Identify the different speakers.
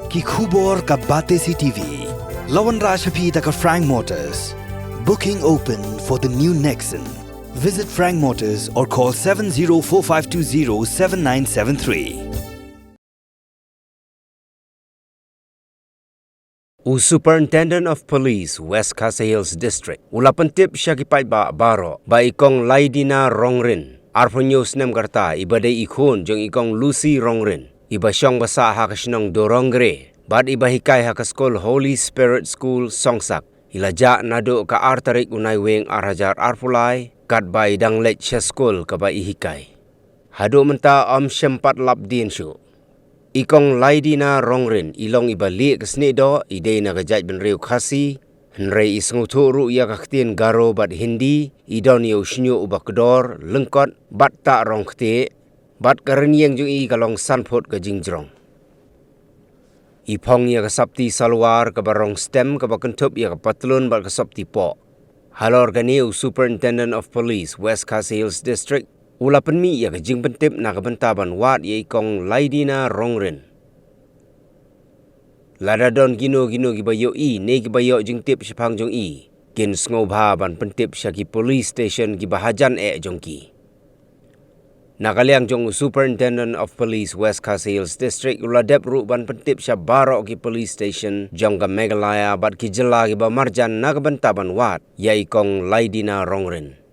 Speaker 1: ki khubor ka bate si TV. Lawan Rashapi taka Frank Motors. Booking open for the new Nexon. Visit Frank Motors or call 7045207973.
Speaker 2: Superintendent of Police, West Khasi Hills District. Ula pentip siya kipay ba baro ba ikong Laidina Rongrin. Arpo news nem karta ibadai ikon jong ikong Lucy Rongrin. Iba siyang basa hakasinong Dorongre. Bad iba hikay hakaskol Holy Spirit School Songsak. Ilaja Naduh ka Tarik Naiwieng arhajar arpulay. Kat ba idang let siya skul ka ba ihikay. Hado menta sempat labdin siyo. Ikong Laidina Rongrin ilong ibalik kesnido ide na gajaj benriu khasi henrei isnguturu ya kaktin garo bat hindi idon yo shnyu ubakdor lengkot bat ta rong kte bat Rngai jung i kalong sanpot ka jingjrong ipong ya kasapti salwar ka barong stem ka bakentup ya kapatlun bat kasapti po halor gani Superintendent of Police West Khasi Hills District ula penmi ya kajing pentip na kabentaban wat ya ikong Laidina Rongrin. Ladadon gino gibayo i ne gibayo jing tip sipang jong i. Kin sngoba ban pentip syaki police station gibahajan jong ki. Nakaliang jong Superintendent of Police West Khasi Hills District ula dep ru ban pentip sya barok ki police station jong ka Megalaya bat ki jela giba marjan na kabentaban wat ya ikong Laidina Rongrin.